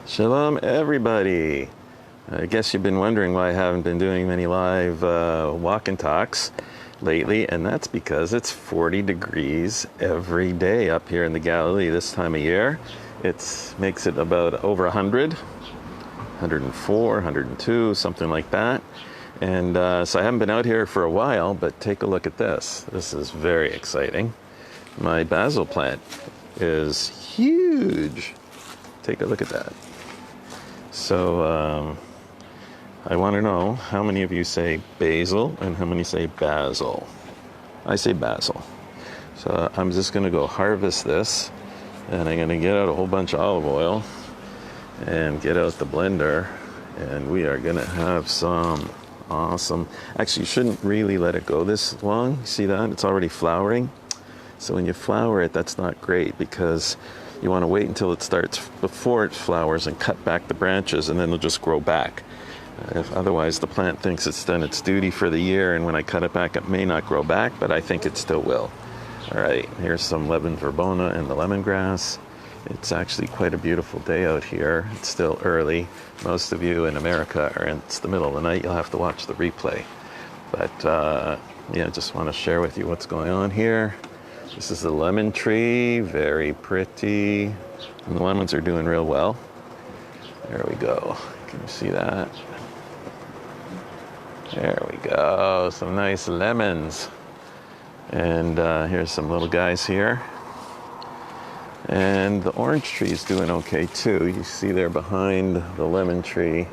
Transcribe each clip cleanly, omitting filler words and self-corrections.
Shalom, everybody. I guess you've been wondering why I haven't been doing many live walk and talks lately, and that's because it's 40 degrees every day up here in the Galilee this time of year. It makes it about over 100, 104, 102, something like that. And so I haven't been out here for a while, but take a look at this. This is very exciting. My basil plant is huge. Take a look at that. So I want to know how many of you say basil and how many say basil. I say basil. So I'm just going to go harvest this, and I'm going to get out a whole bunch of olive oil and get out the blender, and we are going to have some awesome. Actually, you shouldn't really let it go this long. You see that? It's already flowering. So when you flower it, that's not great, because you want to wait until it starts before it flowers and cut back the branches, and then they'll just grow back. Otherwise, the plant thinks it's done its duty for the year, and when I cut it back, it may not grow back, but I think it still will. All right, here's some lemon verbena and the lemongrass. It's actually quite a beautiful day out here. It's still early. Most of you in America it's the middle of the night. You'll have to watch the replay. But yeah, just want to share with you what's going on here. This is the lemon tree, very pretty. And the lemons are doing real well. There we go. Can you see that? There we go. Some nice lemons. And here's some little guys here. And the orange tree is doing okay too. You see there behind the lemon tree,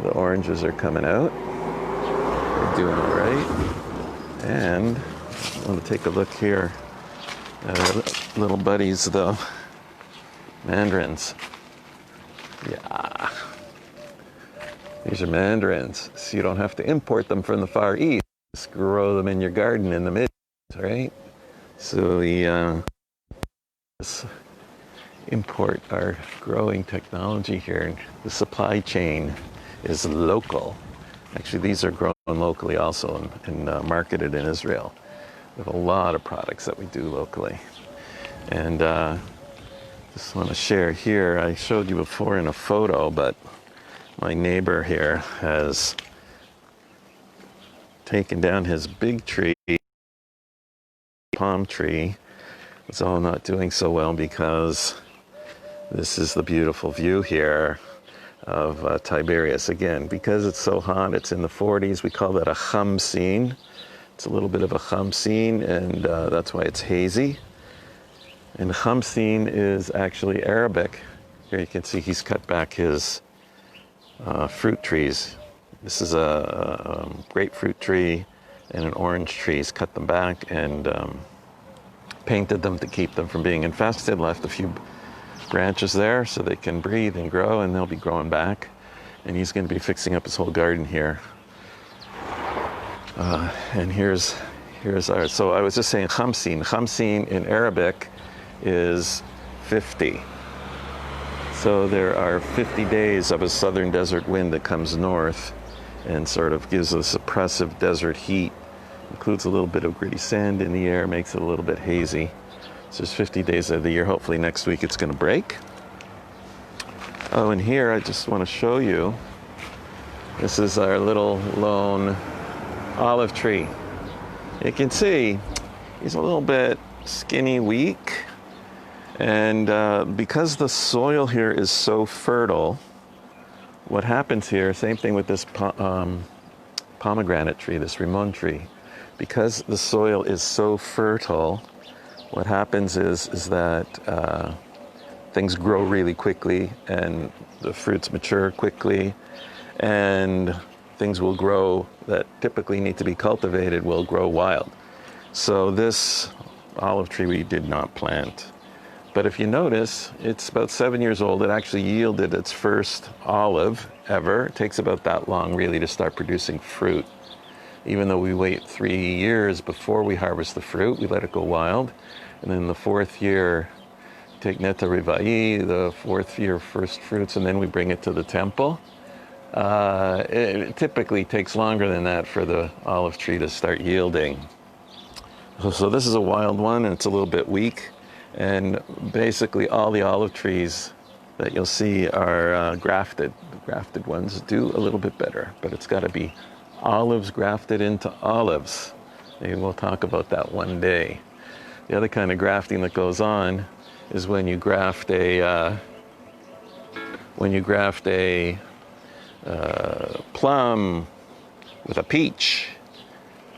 the oranges are coming out. They're doing all right. And I want to take a look here at our little buddies, the mandarins. Yeah. These are mandarins, so you don't have to import them from the Far East. Just grow them in your garden in the Mid East, right? So we import our growing technology here. The supply chain is local. Actually, these are grown locally also and marketed in Israel. We have a lot of products that we do locally. And just want to share here, I showed you before in a photo, but my neighbor here has taken down his big tree, palm tree. It's all not doing so well because this is the beautiful view here of Tiberias. Again, because it's so hot, it's in the 40s. We call that a Khamsin. It's a little bit of a Khamsin, and that's why it's hazy. And Khamsin is actually Arabic. Here you can see he's cut back his fruit trees. This is a grapefruit tree and an orange tree. He's cut them back and painted them to keep them from being infested. Left a few branches there so they can breathe and grow, and they'll be growing back. And he's going to be fixing up his whole garden here. And here's ours. So I was just saying Khamsin. Khamsin in Arabic is 50. So there are 50 days of a southern desert wind that comes north and sort of gives us oppressive desert heat. Includes a little bit of gritty sand in the air, makes it a little bit hazy. So there's 50 days of the year. Hopefully next week it's going to break. Oh, and here I just want to show you. This is our little lone olive tree. You can see he's a little bit skinny, weak. And because the soil here is so fertile, what happens here, same thing with this pomegranate tree, this rimon tree. Because the soil is so fertile, what happens is that things grow really quickly, and the fruits mature quickly, and things will grow that typically need to be cultivated will grow wild. So this olive tree we did not plant. But if you notice, it's about 7 years old. It actually yielded its first olive ever. It takes about that long really to start producing fruit. Even though we wait 3 years before we harvest the fruit, we let it go wild. And then the 4th year, take neta rivai, the 4th year first fruits, and then we bring it to the temple. It typically takes longer than that for the olive tree to start yielding. So this is a wild one, and it's a little bit weak. And basically all the olive trees that you'll see are grafted. The grafted ones do a little bit better, but it's got to be olives grafted into olives. Maybe we'll talk about that one day. The other kind of grafting that goes on is when you graft a plum with a peach,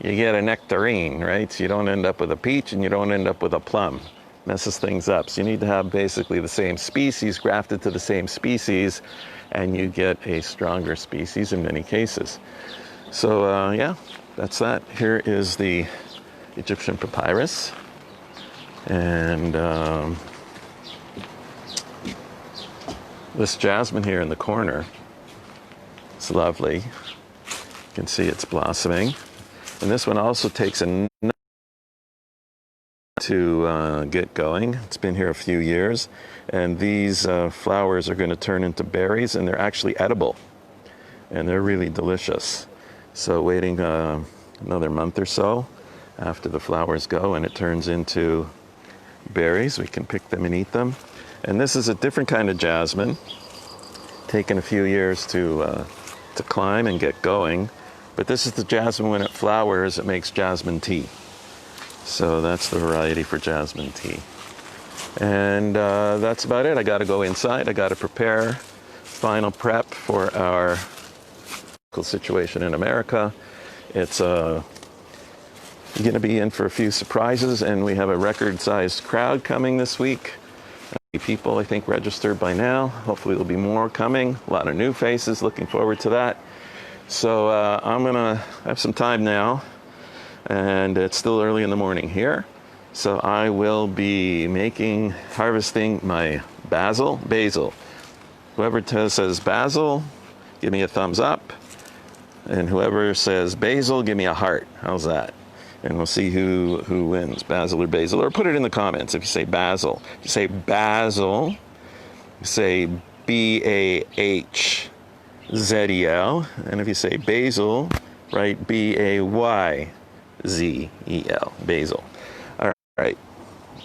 you get a nectarine, right? So you don't end up with a peach and you don't end up with a plum. Messes things up. So you need to have basically the same species grafted to the same species, and you get a stronger species in many cases. So yeah, that's that. Here is the Egyptian papyrus. And this jasmine here in the corner, it's lovely. You can see it's blossoming. And this one also takes a to get going. It's been here a few years. And these flowers are going to turn into berries, and they're actually edible. And they're really delicious. So waiting another month or so after the flowers go and it turns into berries, we can pick them and eat them. And this is a different kind of jasmine, taken a few years to climb and get going. But this is the jasmine when it flowers, it makes jasmine tea. So that's the variety for jasmine tea. And that's about it. I got to go inside. I got to prepare final prep for our situation in America. It's going to be in for a few surprises, and we have a record-sized crowd coming this week. People, I think, registered by now. Hopefully there'll be more coming. A lot of new faces. Looking forward to that. So I'm going to have some time now, and it's still early in the morning here. So I will be harvesting my basil. Whoever says basil, give me a thumbs up. And whoever says basil, give me a heart. How's that? And we'll see who wins, basil or basil. Or put it in the comments if you say basil. If you say basil, say B-A-H-Z-E-L. And if you say basil, write B-A-Y-Z-E-L, basil. All right.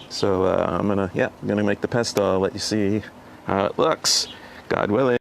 So I'm gonna make the pesto. I'll let you see how it looks, God willing.